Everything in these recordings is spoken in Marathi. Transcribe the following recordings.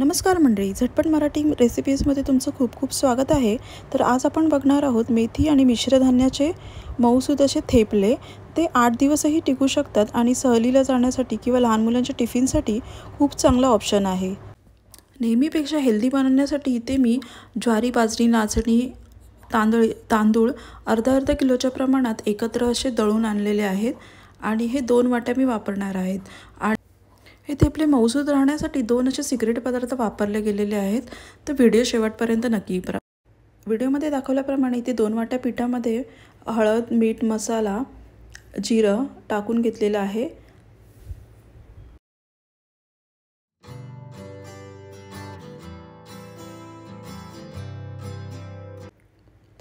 नमस्कार मंडळी, झटपट मराठी रेसिपीजमध्ये तुमचं खूप खूप स्वागत आहे। तर आज आपण बघणार आहोत मेथी आणि मिश्रधान्याचे मऊसूद असे थेपले। ते 8 दिवसही टिकू शकतात आणि सहलीला जाण्यासाठी किंवा लहान मुलांच्या टिफिनसाठी खूप चांगला ऑप्शन आहे। नेहमीपेक्षा हेल्दी बनवण्यासाठी इथे मी ज्वारी, बाजरी, नाचणी, तांदूळ अर्धा किलोच्या प्रमाणात एकत्र असे दळून आणलेले आहेत आणि हे 2 वाट्या मी वापरणार आहेत। हे थेपले मऊसूद राहण्यासाठी 2 असे सिक्रेट पदार्थ वापरले गेलेले आहेत। तर व्हिडिओ शेवटपर्यंत नक्की पहा। व्हिडिओमध्ये दाखवल्याप्रमाणे इथे 2 वाट्या पिठामध्ये हळद, मीठ, मसाला, जिरं टाकून घेतलेलं आहे।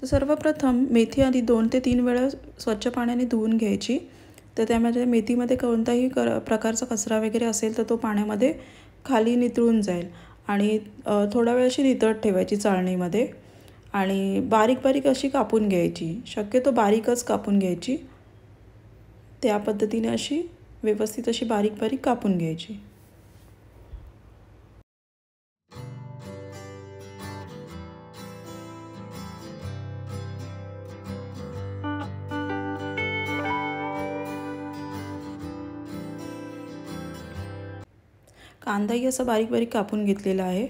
तर सर्वप्रथम मेथी आधी 2 ते 3 वेळा स्वच्छ पाण्याने धुवून घ्यायची। तर त्यामध्ये मेथीमध्ये कोणताही प्रकारचा कचरा वगैरे असेल तर तो पाण्यामध्ये खाली नितळून जाईल आणि थोडा वेळ अशी नितळत ठेवायची चाळणीमध्ये आणि बारीक बारीक अशी कापून घ्यायची। शक्यतो बारीकच कापून घ्यायची। त्या पद्धतीने अशी व्यवस्थित अशी बारीक बारीक कापून घ्यायची। कांदाही असा बारीक बारीक कापून घेतलेला आहे।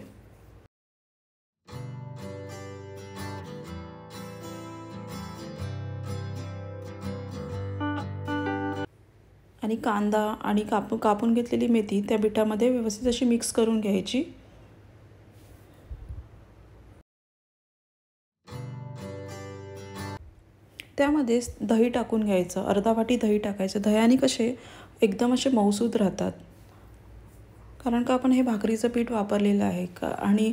आणि कांदा आणि कापून घेतलेली मेथी त्या पिठामध्ये व्यवस्थित अशी मिक्स करून घ्यायची। त्यामध्ये दही टाकून घ्यायचं, अर्धा वाटी दही टाकायचं। दह्याने कसे एकदम असे मऊसूद राहतात, कारण का आपण हे भाकरीचं पीठ वापरलेलं आहे आणि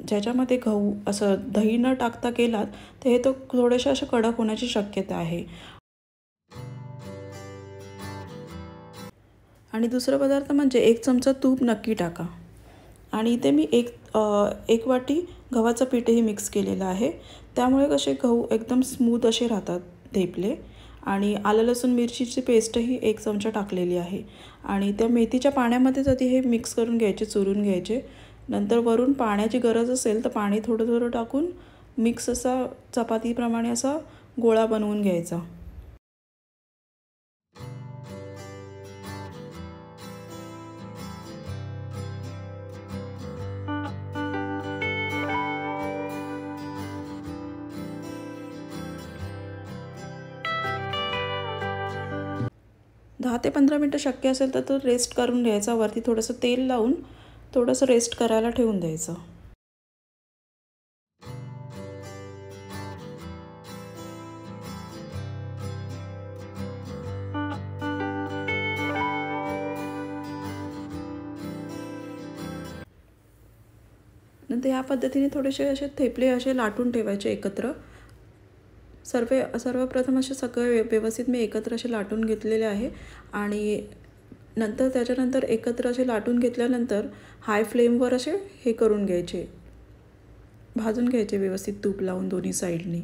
ज्याच्यामध्ये गहू असं दही न टाकता केलात तर हे तो थोडेसे असे कडक होण्याची शक्यता आहे। आणि दुसरा पदार्थ म्हणजे 1 चमचा तूप नक्की टाका। आणि इथे मी एक वाटी गव्हाचं पीठही मिक्स केलेलं आहे। त्यामुळे कसे गहू एकदम स्मूथ असे राहतात थेपले। आणि आलं लसूण मिरचीची पेस्टही 1 चमचा टाकलेली आहे आणि त्या मेथीच्या पाण्यामध्येच आधी हे मिक्स करून घ्यायचे, चुरून घ्यायचे। नंतर वरून पाण्याची गरज असेल तर पाणी थोडं थोडं टाकून मिक्स असा चपातीप्रमाणे असा गोळा बनवून घ्यायचा। दहा ते 15 मिनटं शक्य असेल तर तो रेस्ट करून घ्यायचा। वरती थोडंसं तेल लावून थोडंसं रेस्ट करायला ठेवून द्यायचं। नंतर या पद्धतीने थोडेसे असे थेपले असे लाटून ठेवायचे एकत्र। सर्वप्रथम असे सगळे व्यवस्थित मी एकत्र असे लाटून घेतलेले आहे आणि नंतर त्याच्यानंतर एकत्र असे लाटून घेतल्यानंतर हाय फ्लेमवर असे हे करून घ्यायचे, भाजून घ्यायचे व्यवस्थित तूप लावून दोन्ही साईडनी।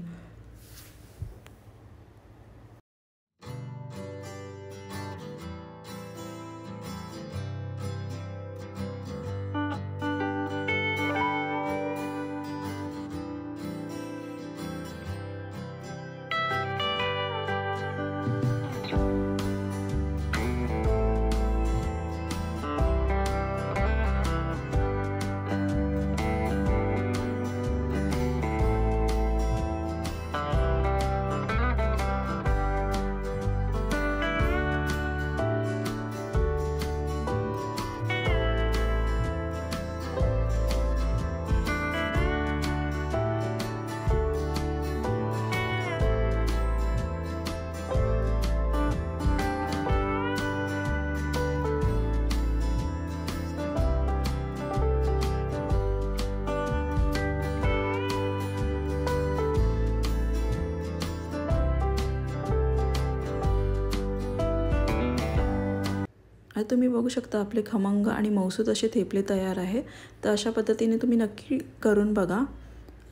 आता तुम्ही बघू शकता आपले खमंग आणि मऊसूद असे थेपले तयार आहे। तर अशा पद्धतीने तुम्ही नक्की करून बघा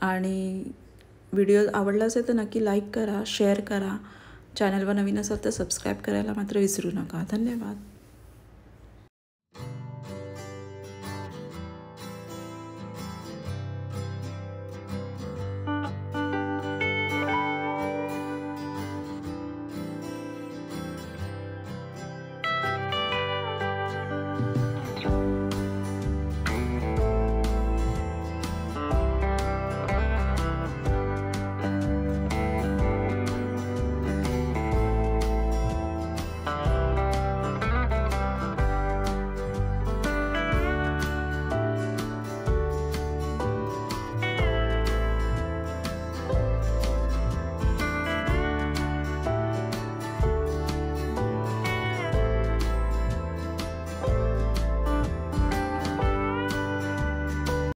आणि व्हिडिओ आवडला असेल तर नक्की लाईक करा, शेअर करा। चॅनलवर नवीन असाल तर सबस्क्राईब करायला मात्र विसरू नका। धन्यवाद।